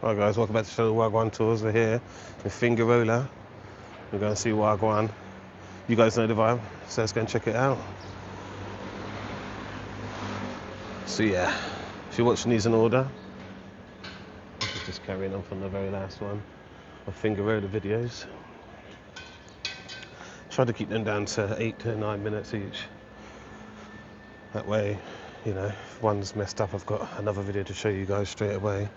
Hi guys, welcome back to Channel Gwan Tours. We're here in Fuengirola. We're going to see Gwan. You guys know the vibe, so let's go and check it out. So yeah, if you're watching these in order, this is just carrying on from the very last one of Fuengirola videos. Try to keep them down to 8 to 9 minutes each. That way, you know, if one's messed up, I've got another video to show you guys straight away.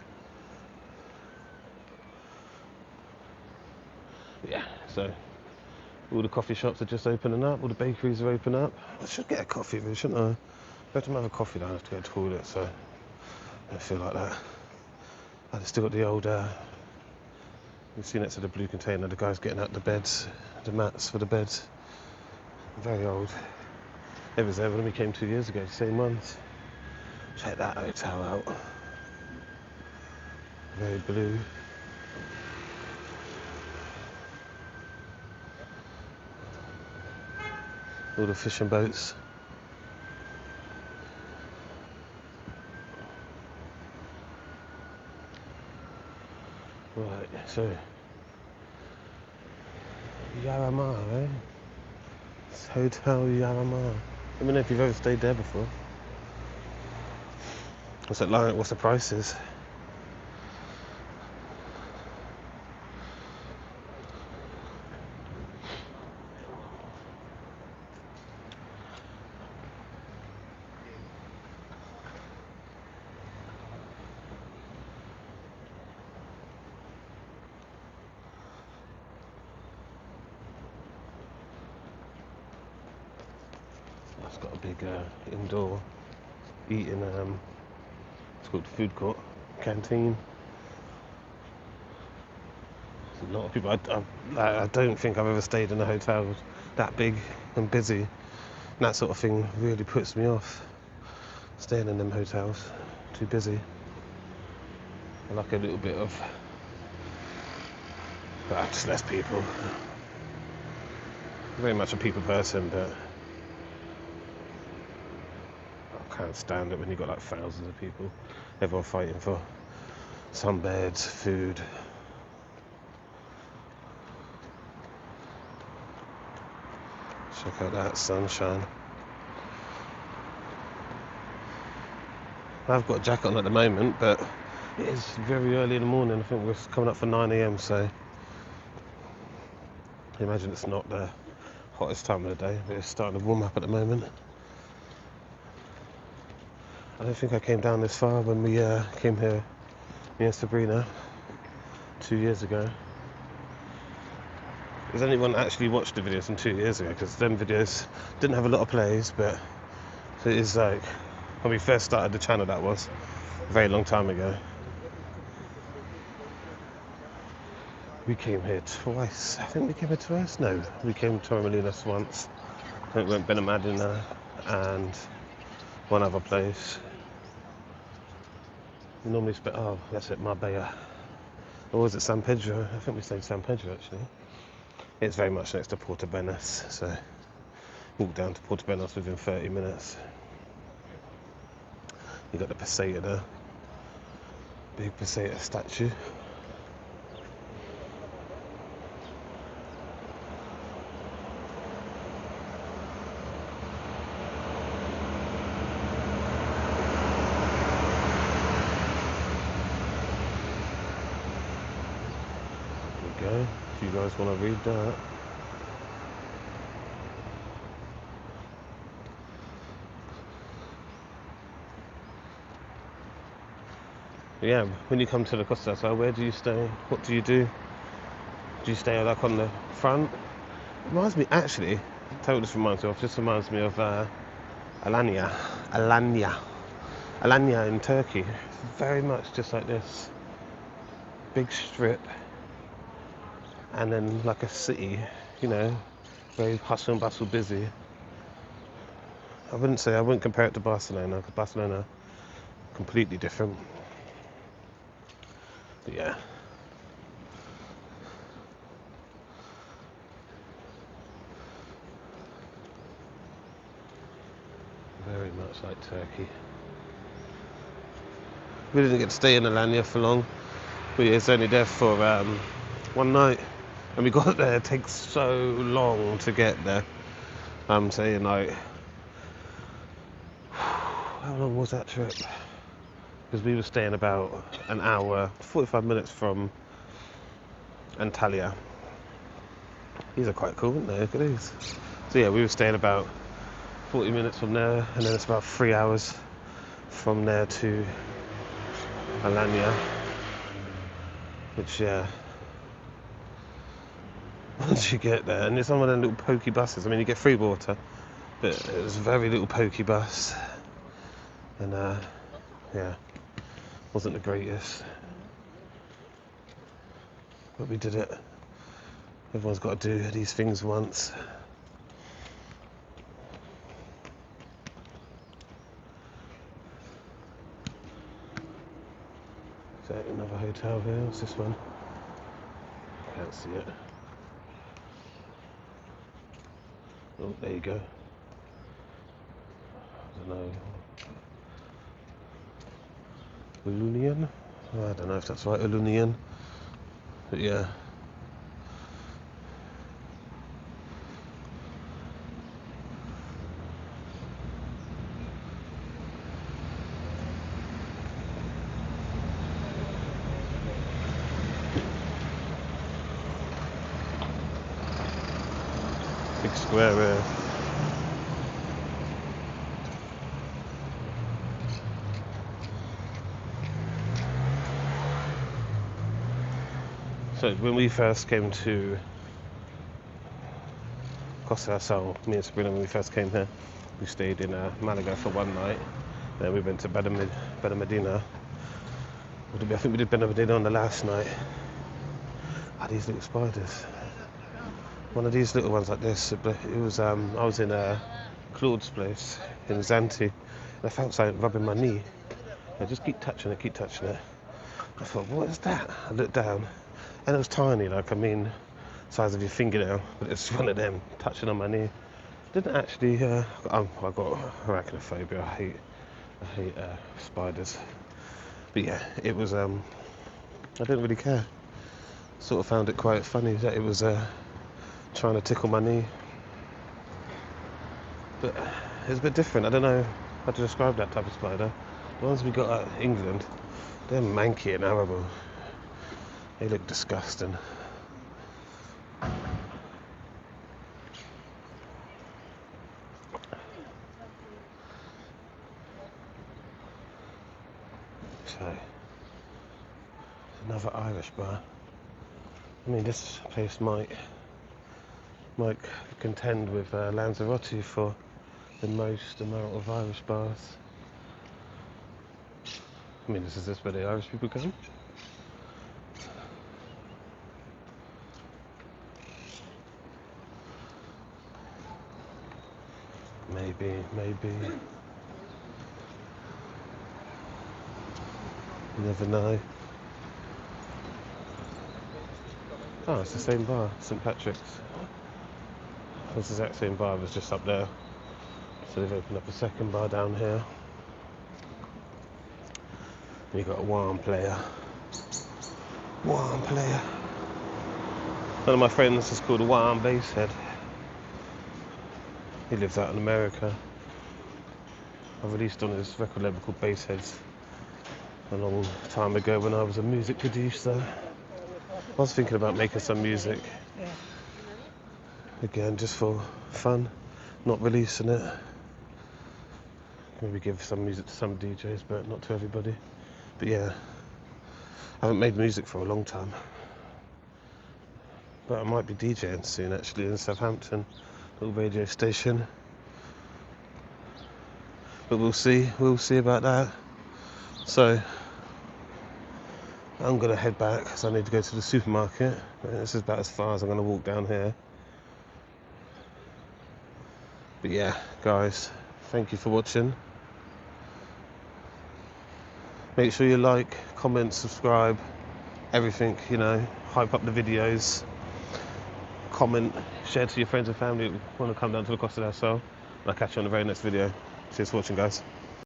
Yeah, so all the coffee shops are just opening up, all the bakeries are opening up. I should get a coffee, really, shouldn't I? Better have a coffee than I have to go to the toilet, so I feel like that. I've still got the old, you've seen next to the blue container, the guys getting out the beds, the mats for the beds. Very old. It was there when we came 2 years ago, the same ones. Check that hotel out. Very blue. All the fishing boats. Right, so Yarama, eh? It's Hotel Yarama. Let me know if you've ever stayed there before. What's it like? What's the prices? It's got a big indoor eating, it's called the food court, canteen. There's a lot of people. I don't think I've ever stayed in a hotel that big and busy. And that sort of thing really puts me off. Staying in them hotels, too busy. I like a little bit of, just less people. Very much a people person, but I can't stand it when you've got like thousands of people, everyone fighting for sunbeds, food. Check out that sunshine. I've got a jacket on at the moment, but it is very early in the morning. I think we're coming up for 9 AM, so I imagine it's not the hottest time of the day, but it's starting to warm up at the moment. I don't think I came down this far when we came here, me and Sabrina, 2 years ago. Has anyone actually watched the videos from 2 years ago? Because them videos didn't have a lot of plays, but it is like when we first started the channel, that was a very long time ago. We came here twice. I think we came here twice. No, we came to Torremolinos once. I think we went Benamadina and one other place. We normally spend, oh, that's it, Marbella. Or was it San Pedro? I think we stayed San Pedro actually. It's very much next to Portobenas, so walk down to Portobenas within 30 minutes. You got the Peseta there, big Peseta statue. There we go. If you guys want to read that. Yeah, when you come to the Costa, so where do you stay? What do you do? Do you stay like on the front? Reminds me, actually, tell what this reminds me of. Just reminds me of Alanya in Turkey. It's very much just like this. Big strip. And then like a city, you know, very hustle and bustle, busy. I wouldn't compare it to Barcelona, because Barcelona, completely different. But yeah. Very much like Turkey. We didn't get to stay in Alanya for long. But yeah, it's only there for one night, and we got there. It takes so long to get there. I'm saying, like, how long was that trip? Because we were staying about an hour, 45 minutes from Antalya. These are quite cool, aren't they? Look at these. So yeah, we were staying about 40 minutes from there, and then it's about 3 hours from there to Alanya. Which, yeah, once you get there, and it's on one of them little pokey buses. I mean, you get free water, but it was a very little pokey bus, and yeah, wasn't the greatest, but we did it. Everyone's got to do these things once. So another hotel here. What's this one? Can't see it. Oh, there you go. I don't know. Ulunian? Oh, I don't know if that's right, Ulunian. But yeah. Big square here. So when we first came to Costa del Sol, me and Sabrina, when we first came here, we stayed in Malaga for one night. Then we went to Benamedina. I think we did Benamedina on the last night. Ah, these little spiders. One of these little ones like this. It was I was in Claude's place in Zante, and I felt something rubbing my knee. I just keep touching it. I thought, what is that? I looked down, and it was tiny, like, I mean, size of your fingernail, but it's one of them touching on my knee. Didn't actually. I got arachnophobia. I hate spiders. But yeah, it was. I didn't really care. Sort of found it quite funny that it was trying to tickle my knee. But it's a bit different. I don't know how to describe that type of spider. The ones we got out of England, they're manky and horrible. They look disgusting. So, another Irish bar. I mean, this place might contend with Lanzarote for the most amount of Irish bars. I mean, is this where the Irish people come? Maybe. You never know. Oh, it's the same bar, St Patrick's. It's the exact same bar, it was just up there. So they've opened up a second bar down here. And you've got a Gwan player. One of my friends is called a Gwan Basshead. He lives out in America. I released on his record label called Bassheads a long time ago when I was a music producer. I was thinking about making some music. Again, just for fun, not releasing it. Maybe give some music to some DJs, but not to everybody. But yeah, I haven't made music for a long time. But I might be DJing soon, actually, in Southampton, little radio station. But we'll see about that. So, I'm gonna head back because I need to go to the supermarket. This is about as far as I'm gonna walk down here. But yeah, guys, thank you for watching. Make sure you like, comment, subscribe, everything, you know, hype up the videos, comment, share to your friends and family who want to come down to the Costa del Sol. I'll catch you on the very next video. Cheers for watching, guys.